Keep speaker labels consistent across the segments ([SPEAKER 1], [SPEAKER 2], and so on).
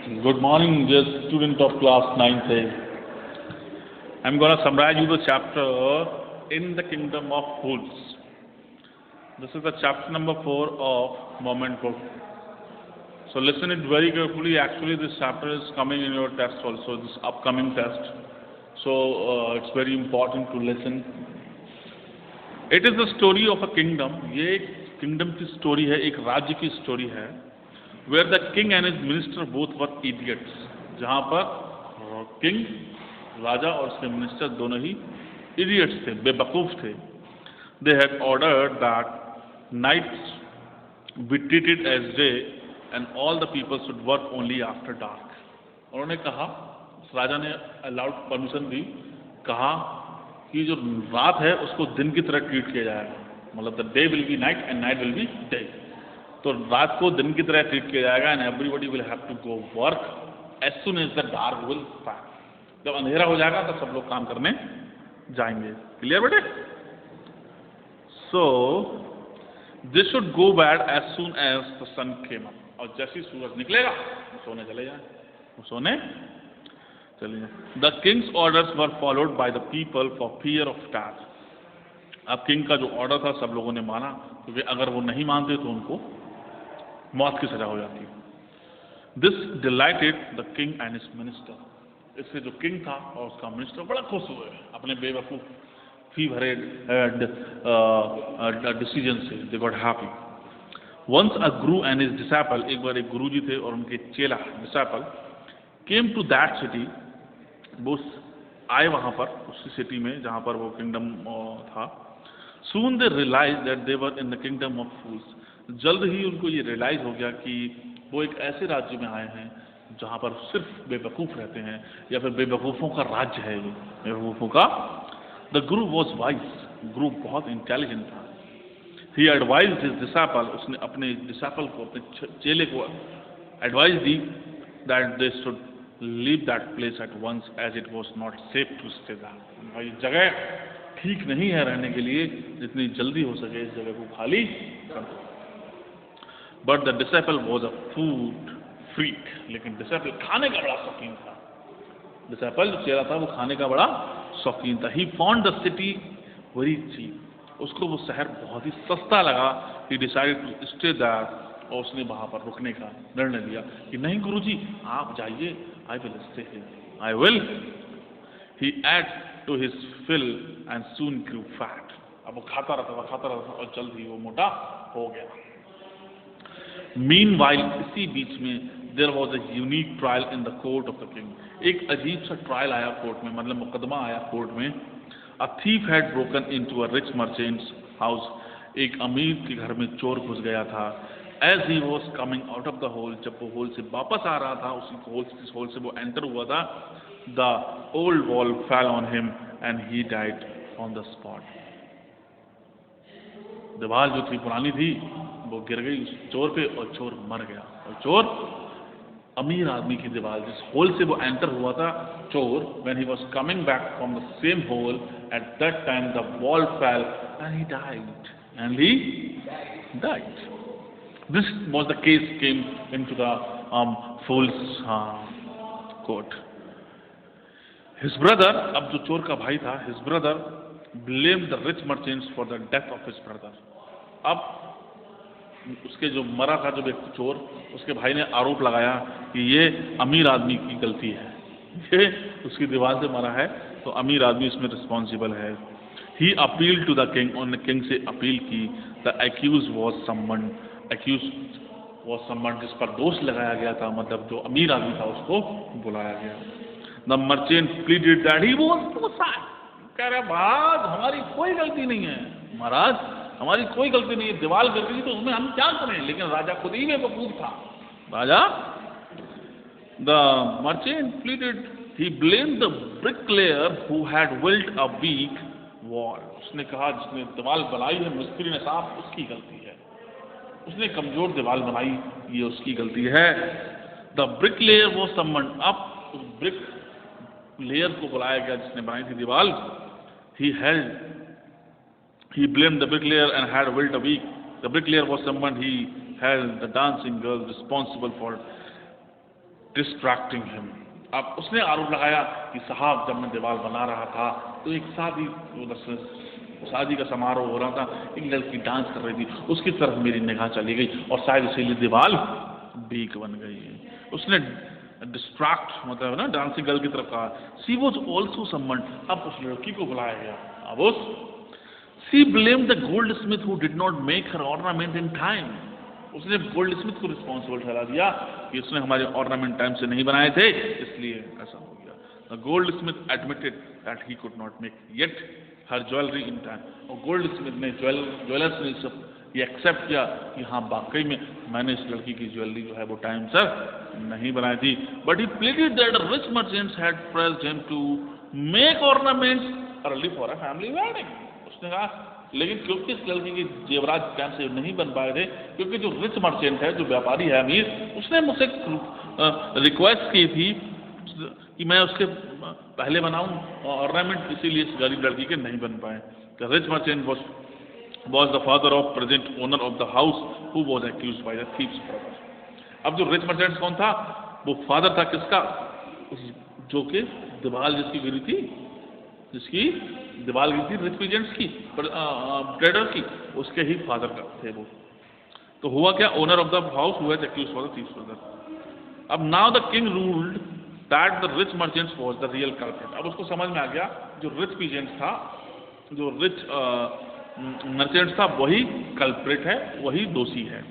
[SPEAKER 1] Good morning, dear student of class 9th A. I'm going to summarize you the chapter in the kingdom of fools. This is the chapter number 4 of Moment book. So listen it very carefully. Actually, this chapter is coming in your test also, this upcoming test. So it's very important to listen. It is the story of a kingdom. ये एक kingdom की story है, एक राज्य की story है. Where the king and his minister both were idiots. जहाँ पर king, राजा और उसके minister दोनों ही idiots थे, बेवकूफ थे. They had ordered that nights be treated as day and all the people should work only after dark. उन्होंने कहा, राजा ने allowed permission दी, कहा कि जो रात है उसको दिन की तरह ट्रीट किया जाएगा. मतलब the day will be night and night will be day. तो रात को दिन की तरह ट्रीट किया जाएगा and everybody will have to go work as soon as the dark will start. जब अंधेरा हो जाएगा तो सब लोग काम करने जाएंगे. क्लियर बेटे? So this should go bed as soon as the sun came up. और जैसे ही सूरज निकलेगा वो सोने चले जाए, वो सोने चले जाए. The Kings orders were followed by the people for fear of death. अब किंग का जो ऑर्डर था सब लोगों ने माना, क्योंकि अगर वो नहीं मानते तो उनको मौत की सजा हो जाती. This dilated the king and his minister. इससे जो किंग था और उसका मिनिस्टर बड़ा खुश हुए अपने बेवकूफ़ी भरे डिसीजन से. They got happy. Once a guru and his disciple, एक बार एक गुरु जी थे और उनके चेला disciple came to that city. वो आए वहाँ पर उसी सिटी में जहाँ पर वो किंगडम था. Soon they realise that they were in the kingdom of fools. जल्द ही उनको ये रियलाइज हो गया कि वो एक ऐसे राज्य में आए हैं जहाँ पर सिर्फ बेवकूफ़ रहते हैं, या फिर बेवकूफ़ों का राज्य है ये, बेवकूफ़ों का. The Guru was wise. गुरु बहुत इंटेलिजेंट था. He advise his disciple. उसने अपने डिसाइपल को, अपने चेले को एडवाइस दी that they should leave that place at once as it was not safe to stay that. भाई जगह ठीक नहीं है रहने के लिए, जितनी जल्दी हो सके इस जगह को खाली कर दो. But the disciple was a food freak. लेकिन डिसाइपल खाने का बड़ा शौकीन था. डिसाइपल जो चेहरा था वो खाने का बड़ा शौकीन था. He found the city very cheap. उसको वो शहर बहुत ही सस्ता लगा. He decided to stay there. और उसने वहाँ पर रुकने का निर्णय लिया कि नहीं गुरुजी आप जाइए, I will stay here, I will. He ate to his fill and soon grew fat. अब वो खाता रहता था और जल्द ही वो मोटा हो गया. मीनवाइल, इसी बीच में there was a unique trial in the court of the king. एक अजीब सा ट्रायल आया कोर्ट में, मतलब मुकदमा आया कोर्ट में. A thief had broken into a rich merchant's house. एक अमीर के घर में चोर घुस गया था. As he was coming out of the hole, जब वो होल से वापस आ रहा था, उसी होल से वो एंटर हुआ था, the old wall fell on him and he died on the spot. दीवार जो थी पुरानी थी वो गिर गई उस चोर पे और चोर मर गया. और चोर अमीर आदमी की दीवार, जिस होल से वो एंटर हुआ था चोर, when he was coming back from the same hole, at that time the wall fell and he died. This was the case came into the fool's court. His brother, अब जो चोर का भाई था, his brother blamed the rich merchants for the death of his brother. अब उसके जो मरा था जो व्यक्ति चोर, उसके भाई ने आरोप लगाया कि ये अमीर आदमी की गलती है, ये उसकी दीवार से मरा है तो अमीर आदमी इसमें रिस्पॉन्सिबल है. He appealed to the king. उन्होंने किंग से अपील की. The accused was summoned. Accused was summoned, जिस पर दोष लगाया गया था, मतलब जो अमीर आदमी था उसको बुलाया गया. The merchant pleaded that he was suicide. कह रहा महाराज हमारी कोई गलती नहीं है, महाराज हमारी कोई गलती नहीं है, दीवार गिर गई तो उसमें हम क्या करें. लेकिन राजा खुद ही बेवकूफ था. राजा, the merchant pleaded, he blamed the bricklayer who had built a weak wall. उसने कहा जिसने दीवार बनाई है, मिस्त्री ने साहब, उसकी गलती है, उसने कमजोर दीवार बनाई, ये उसकी गलती है. द ब्रिक लेयर वो समन. अब उस ब्रिक लेयर को बुलाया गया जिसने बनाई थी दीवार. He blamed the brick layer and had built a weak. The brick layer was summon. He held the dancing girl responsible for distracting him. अब उसने आरोप लगाया कि साहब जब मैं दीवार बना रहा था तो एक शादी का समारोह हो रहा था, एक लड़की डांस कर रही थी, उसकी तरफ मेरी निगाह चली गई और शायद इसीलिए दीवार वीक बन गई। उसने डिस्ट्रैक्ट मतलब ना डांसिंग गर्ल की तरफ कहा। शी वॉज ऑल्सो सम्मन्ड, अब उस लड़की को बुलाया गया। अब उस she blame the gold Smith who did not make her ornament in time. उसने गोल्ड स्मिथ को रिस्पॉन्सिबल ठहरा दिया कि उसने हमारे ऑर्नामेंट टाइम से नहीं बनाए थे, इसलिए ऐसा हो गया। The gold Smith admitted that he could not make yet her jewellery in time. और गोल्ड स्मिथ ने ज्वेलर्स ने सब ये एक्सेप्ट किया कि हाँ वाकई में मैंने इस लड़की की ज्वेलरी जो है वो टाइम सर नहीं बनाई थी। But he pleaded that rich merchants had pressed him to make ornaments early for a family wedding. उसने कहा लेकिन क्योंकि इस लड़की के जेवरात टाइम से नहीं बन पाए थे, क्योंकि जो रिच मर्चेंट है, जो व्यापारी है अमीर, उसने मुझसे रिक्वेस्ट की थी कि मैं उसके पहले बनाऊं ऑर्नामेंट, इसीलिए इस गरीब लड़की के नहीं बन पाए। The rich merchant was the father of present owner of the house who was accused by the thief's brother। अब जो रिच मर्चेंट कौन था? वो फादर था किसका? जो कि दीवार जिसकी गिरी थी, जिसकी दीवार गिरी थी रिच मर्चेंट्स की, ट्रेडर की, उसके ही फादर का थे वो। तो हुआ क्या? ओनर ऑफ द हाउस हुआ accused for the thief's brother। अब now the king ruled that the rich merchants was the real culprit. अब उसको समझ में आ गया जो रिच पीजेंट था, जो रिच मर्चेंट था, वही कल्प्रिट है, वही दोषी है।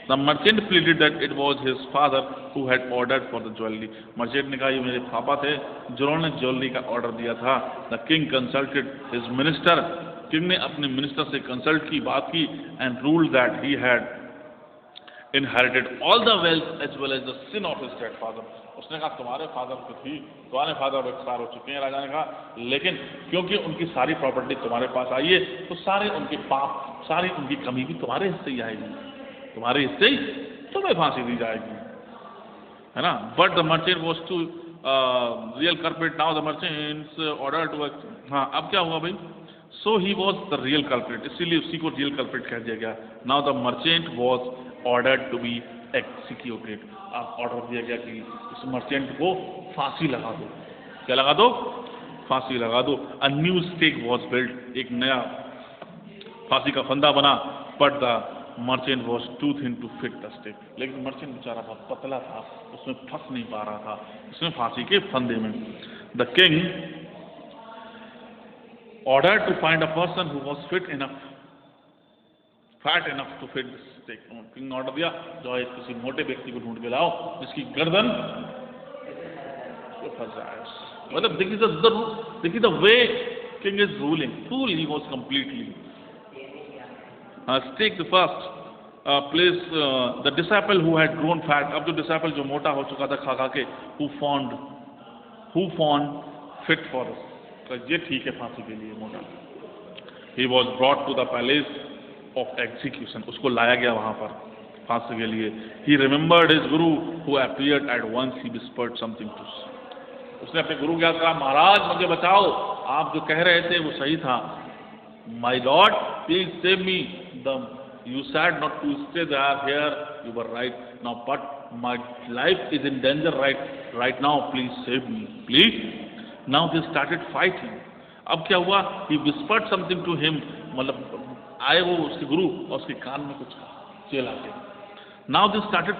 [SPEAKER 1] The merchant pleaded that it was his father who had ordered for the jewellery. Merchant ने कहा ये मेरे पापा थे जिन्होंने ज्वेलरी का ऑर्डर दिया था। The king consulted his minister. King ने अपने मिनिस्टर से कंसल्ट की, बात की, and ruled that he had inherited all the wealth as well as the sin of his dead father। उसने कहा तुम्हारे फादर एक्सपायर हो चुके हैं, राजा ने कहा, लेकिन क्योंकि उनकी सारी प्रॉपर्टी तुम्हारे पास आई है तो सारे उनके पाप, सारी उनकी कमी भी तुम्हारे हिस्से ही आएगी, तुम्हारे हिस्से ही तुम्हें फांसी दी जाएगी, है ना। But the merchant was to real culprit. Now the merchants order to, हाँ अब क्या हुआ भाई? So he was the real culprit, इसीलिए उसी को रियल कल्प्रिट कह दिया गया। Now the merchant was order to be executed. अब ऑर्डर दिया गया कि इस मर्चेंट को फांसी लगा दो। क्या लगा दो? फांसी लगा दो। A new stake was built, एक नया फांसी का फंदा बना। But the merchant was too thin to fit the stake. लेकिन मर्चेंट बेचारा बहुत पतला था, उसमें फंस नहीं पा रहा था, उसमें फांसी के फंदे में। The king order to find a person who was fat enough to fit this stake. King ने ऑर्डर दिया जो है किसी मोटे व्यक्ति को ढूंढ के लाओ जिसकी गर्दन फंस जाए। मतलब देखिए the way king is ruling, fool he was completely. Stake the first place the disciple who had grown fat. अब जो डिसाइपल जो मोटा हो चुका था खा खा के, हु फाउंड फिट फॉर, ये ठीक है फांसी के लिए मोटा। He was brought to the palace of execution, उसको लाया गया वहां पर फांसी के लिए। He remembered his guru who appeared at once, he whispered something to. उसने अपने गुरु को याद कहा, महाराज मुझे बचाओ, आप जो कह रहे थे वो सही था। My lord please save me, you said not to stay here, you were right now, but my life is in danger right now, please save me please. Now they started fighting. अब क्या हुआ? He whispered something to him, मतलब आए वो उसके गुरु और उसके कान में कुछ कहा चेला के। Now they started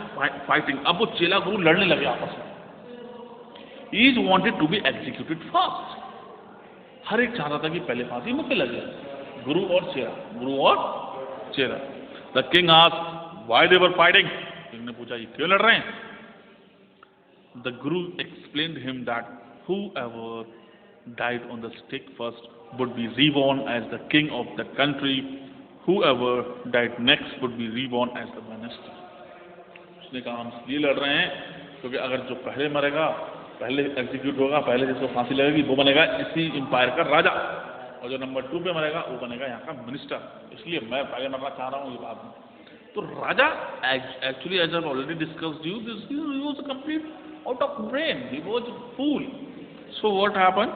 [SPEAKER 1] fighting. अब वो चेला गुरु लड़ने लगे आपस में। Each wanted to be executed fast. हर एक चाहता था कि पहले फांसी मुझे लगे, गुरु और चेला। The king asked why they were fighting. King ने पूछा ये क्यों लड़ रहे हैं? The Guru explained him that whoever died on the stake first would be reborn as the king of the country, whoever died next would be reborn as the minister। उसने कहा हम इसलिए लड़ रहे हैं क्योंकि अगर जो पहले मरेगा, पहले एग्जीक्यूट होगा, पहले जिसको फांसी लगेगी वो बनेगा इसी एम्पायर का राजा, और जो नंबर 2 पे मरेगा वो बनेगा यहाँ का मिनिस्टर। इसलिए मैं पहले मरना चाह रहा हूँ ये बाद में। तो राजा actually as I already discussed you, this he was complete out of brain, he was a fool। So what happened?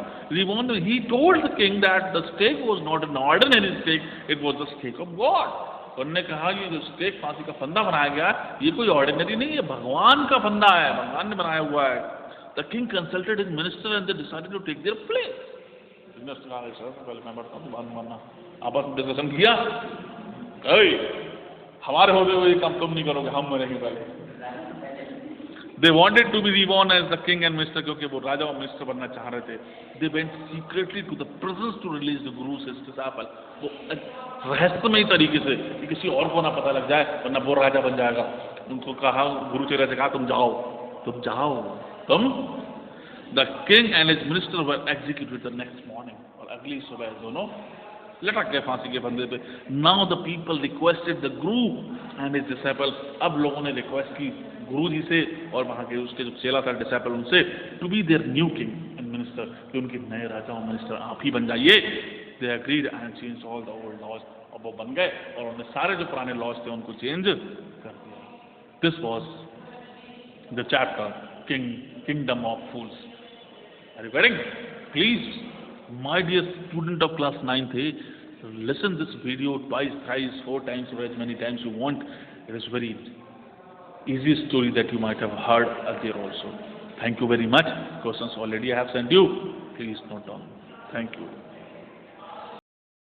[SPEAKER 1] He told the king that the stake was not an ordinary stake, it was the stake of God। उन्होंने कहा ये जो stake फांसी का फंदा बनाया गया ये कोई ऑर्डिनरी नहीं, ये भगवान का फंदा है, भगवान ने बनाया हुआ है। The king consulted his minister and they decided to take their place. Minister कहा सर पहले मैं बढ़ता हूँ, बाद में मरना। आपस में डिस्कशन किया, हमारे होते हुए काम तुम नहीं करोगे, हम मरेंगे पहले। They wanted to be reborn as the king and minister, क्योंकि वो राजा और मिनिस्टर बनना चाह रहे थे। They went secretly to the prisons to release the Guru's disciple। वो रहस्यमय तरीके से कि किसी और को ना पता लग जाए, वरना वो राजा बन जाएगा। उनको कहा, गुरु चेला से कहा तुम जाओ, तुम जाओ, तुम। The king and his minister were executed the next morning। और अगली सुबह दोनों लटक गए फांसी के फंदे पे। Now the people requested the Guru and his disciple। अब लोगों ने रिक्वेस्ट की गुरु जी से और वहाँ के उसके जो चेला था डिसाइपल उनसे, to be their new king and minister, कि उनके नए राजा और मिनिस्टर आप ही बन जाइए। They agreed and change all the old laws. और वो बन गए और उन्होंने सारे जो पुराने लॉज थे उनको चेंज कर दिया। This was the chapter kingdom of fools. Are you getting? Please my dear student of class 9th A, listen this video twice, thrice, 4 times or as many times you want. It is very easy story that you might have heard earlier also. Thank you very much. Questions already I have sent you. Please note down. Thank you.